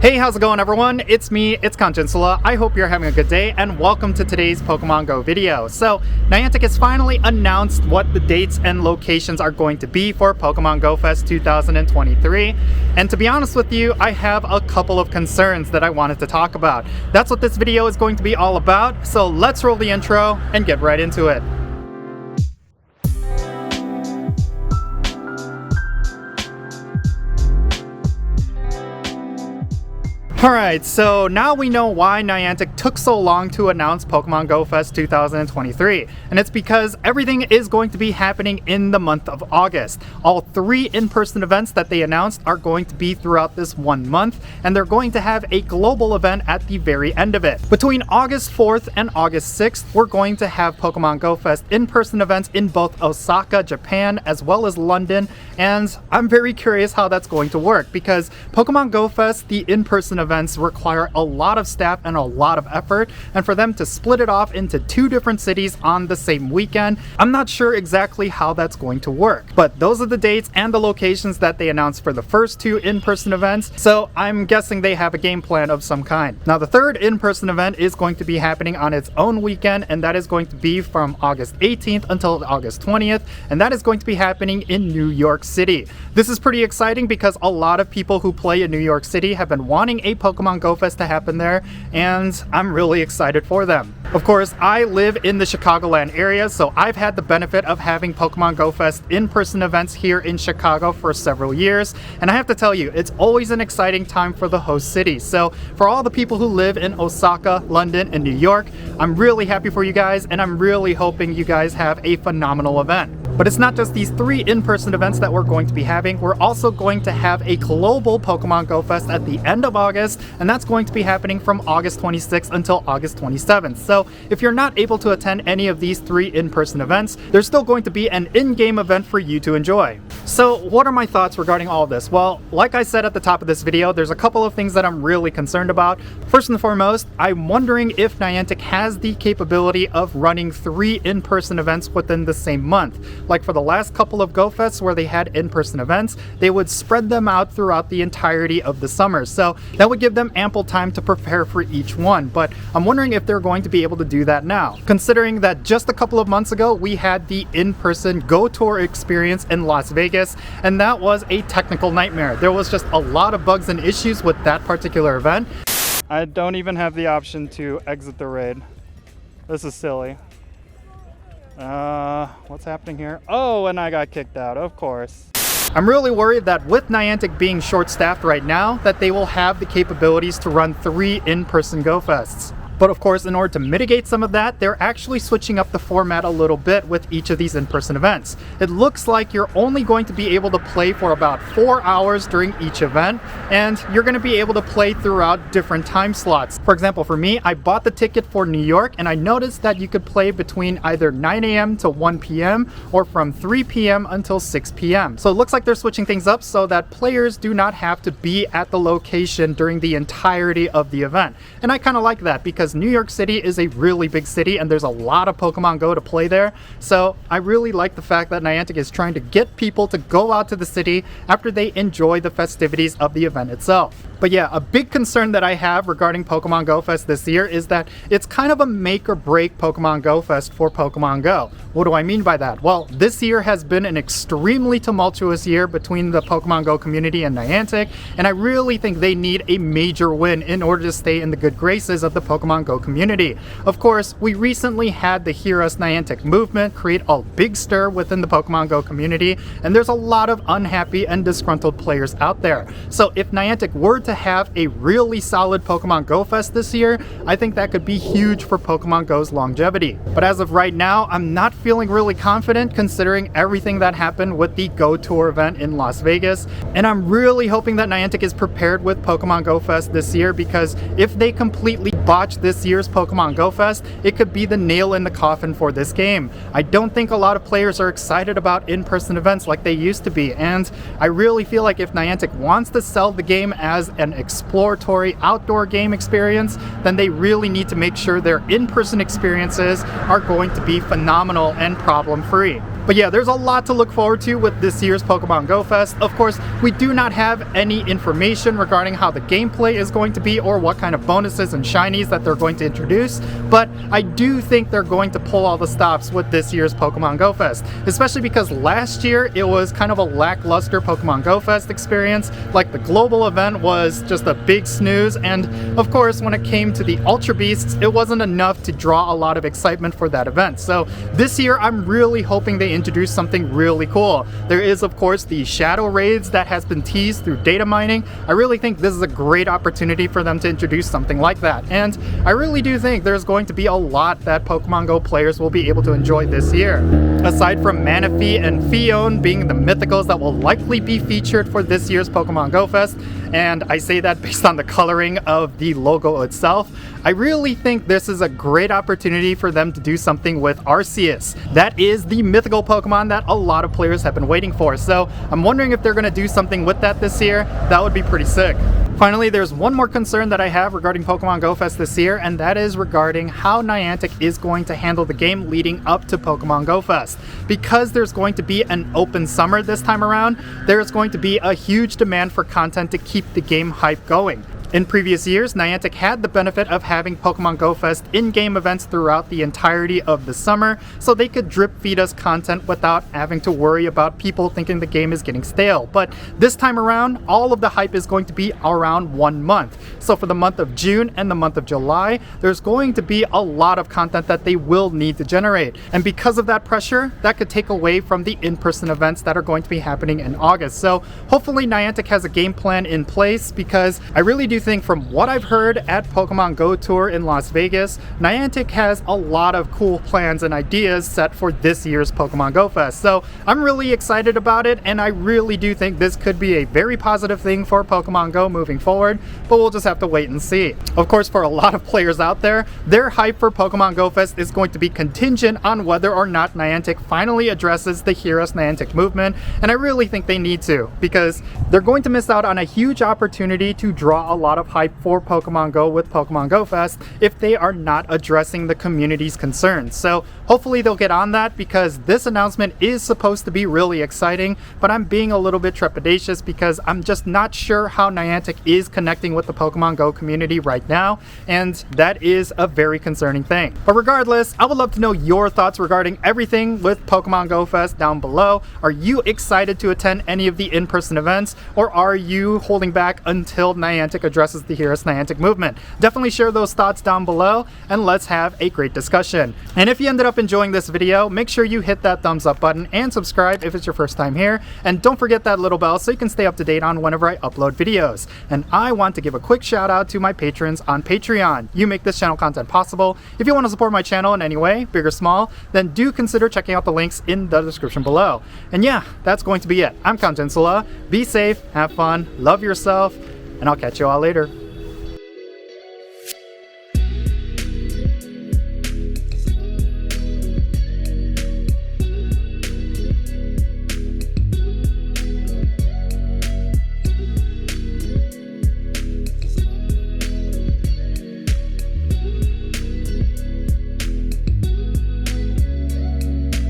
Hey, how's it going everyone? It's me, it's Jinsula. I hope you're having a good day and welcome to today's Pokemon Go video. So, Niantic has finally announced what the dates and locations are going to be for Pokemon Go Fest 2023. And to be honest with you, I have a couple of concerns that I wanted to talk about. That's what this video is going to be all about, so let's roll the intro and get right into it. Alright, so now we know why Niantic took so long to announce Pokemon Go Fest 2023, and it's because everything is going to be happening in the month of August. All 3 in-person events that they announced are going to be throughout this 1 month, and they're going to have a global event at the very end of it. Between August 4th and August 6th, we're going to have Pokemon Go Fest in-person events in both Osaka, Japan, as well as London, and I'm very curious how that's going to work, because Pokemon Go Fest, the in-person events require a lot of staff and a lot of effort, and for them to split it off into 2 different cities on the same weekend, I'm not sure exactly how that's going to work. But those are the dates and the locations that they announced for the first 2 in-person events, so I'm guessing they have a game plan of some kind. Now the 3rd in-person event is going to be happening on its own weekend, and that is going to be from August 18th until August 20th, and that is going to be happening in New York City. This is pretty exciting because a lot of people who play in New York City have been wanting a Pokemon Go Fest to happen there, and I'm really excited for them. Of course, I live in the Chicagoland area, so I've had the benefit of having Pokemon Go Fest in-person events here in Chicago for several years, and I have to tell you, it's always an exciting time for the host city. So for all the people who live in Osaka, London, and New York, I'm really happy for you guys, and I'm really hoping you guys have a phenomenal event. But it's not just these 3 in-person events that we're going to be having. We're also going to have a global Pokemon Go Fest at the end of August, and that's going to be happening from August 26th until August 27th. So if you're not able to attend any of these 3 in-person events, there's still going to be an in-game event for you to enjoy. So what are my thoughts regarding all of this? Well, like I said at the top of this video, there's a couple of things that I'm really concerned about. First and foremost, I'm wondering if Niantic has the capability of running 3 in-person events within the same month. Like for the last couple of Go Fests where they had in-person events, they would spread them out throughout the entirety of the summer. So that would give them ample time to prepare for each one. But I'm wondering if they're going to be able to do that now, considering that just a couple of months ago, we had the in-person Go Tour experience in Las Vegas, and that was a technical nightmare. There was just a lot of bugs and issues with that particular event. I don't even have the option to exit the raid. This is silly. What's happening here? Oh, and I got kicked out, of course. I'm really worried that with Niantic being short-staffed right now, that they will have the capabilities to run 3 in-person Go Fests. But of course, in order to mitigate some of that, they're actually switching up the format a little bit with each of these in-person events. It looks like you're only going to be able to play for about 4 hours during each event, and you're going to be able to play throughout different time slots. For example, for me, I bought the ticket for New York, and I noticed that you could play between either 9 a.m. to 1 p.m. or from 3 p.m. until 6 p.m. So it looks like they're switching things up so that players do not have to be at the location during the entirety of the event. And I kind of like that because New York City is a really big city and there's a lot of Pokemon Go to play there. So I really like the fact that Niantic is trying to get people to go out to the city after they enjoy the festivities of the event itself. But yeah, a big concern that I have regarding Pokemon Go Fest this year is that it's kind of a make or break Pokemon Go Fest for Pokemon Go. What do I mean by that? Well, this year has been an extremely tumultuous year between the Pokemon Go community and Niantic, and I really think they need a major win in order to stay in the good graces of the Pokemon Go community. Of course, we recently had the Hear Us Niantic movement create a big stir within the Pokemon Go community, and there's a lot of unhappy and disgruntled players out there. So if Niantic were to have a really solid Pokemon Go Fest this year, I think that could be huge for Pokemon Go's longevity. But as of right now, I'm not feeling really confident considering everything that happened with the Go Tour event in Las Vegas, and I'm really hoping that Niantic is prepared with Pokemon Go Fest this year, because if they completely botch this year's Pokemon Go Fest, it could be the nail in the coffin for this game. I don't think a lot of players are excited about in-person events like they used to be, and I really feel like if Niantic wants to sell the game as an exploratory outdoor game experience, then they really need to make sure their in-person experiences are going to be phenomenal and problem-free. But yeah, there's a lot to look forward to with this year's Pokemon Go Fest. Of course, we do not have any information regarding how the gameplay is going to be or what kind of bonuses and shinies that they're going to introduce, but I do think they're going to pull all the stops with this year's Pokemon Go Fest, especially because last year it was kind of a lackluster Pokemon Go Fest experience. Like, the global event was just a big snooze, and of course when it came to the Ultra Beasts, it wasn't enough to draw a lot of excitement for that event. So this year I'm really hoping they introduce something really cool. There is of course the Shadow Raids that has been teased through data mining. I really think this is a great opportunity for them to introduce something like that, and I really do think there's going to be a lot that Pokemon Go players will be able to enjoy this year. Aside from Manaphy and Fion being the mythicals that will likely be featured for this year's Pokemon Go Fest, and I say that based on the coloring of the logo itself, I really think this is a great opportunity for them to do something with Arceus. That is the mythical Pokemon that a lot of players have been waiting for, so I'm wondering if they're going to do something with that this year. That would be pretty sick. Finally, there's one more concern that I have regarding Pokemon Go Fest this year, and that is regarding how Niantic is going to handle the game leading up to Pokemon Go Fest. Because there's going to be an open summer this time around, there's going to be a huge demand for content to keep the game hype going. In previous years, Niantic had the benefit of having Pokemon Go Fest in-game events throughout the entirety of the summer, so they could drip feed us content without having to worry about people thinking the game is getting stale. But this time around, all of the hype is going to be around 1 month. So for the month of June and the month of July, there's going to be a lot of content that they will need to generate. And because of that pressure, that could take away from the in-person events that are going to be happening in August. So hopefully Niantic has a game plan in place, because I really do think, from what I've heard at Pokemon Go Tour in Las Vegas, Niantic has a lot of cool plans and ideas set for this year's Pokemon Go Fest. So I'm really excited about it, and I really do think this could be a very positive thing for Pokemon Go moving forward, but we'll just have to wait and see. Of course, for a lot of players out there, their hype for Pokemon Go Fest is going to be contingent on whether or not Niantic finally addresses the Hear Us Niantic movement, and I really think they need to, because they're going to miss out on a huge opportunity to draw a lot of hype for Pokemon Go with Pokemon Go Fest if they are not addressing the community's concerns. So hopefully they'll get on that, because this announcement is supposed to be really exciting, but I'm being a little bit trepidatious because I'm just not sure how Niantic is connecting with the Pokemon Go community right now, and that is a very concerning thing. But regardless, I would love to know your thoughts regarding everything with Pokemon Go Fest down below. Are you excited to attend any of the in-person events, or are you holding back until Niantic addresses the Hear Us Niantic movement? Definitely share those thoughts down below, and let's have a great discussion. And if you ended up enjoying this video, make sure you hit that thumbs up button and subscribe if it's your first time here, and don't forget that little bell so you can stay up to date on whenever I upload videos. And I want to give a quick shout out to my patrons on Patreon. You make this channel content possible. If you want to support my channel in any way, big or small, then do consider checking out the links in the description below. And yeah, that's going to be it. I'm Jinsula. Be safe, have fun, love yourself, and I'll catch you all later.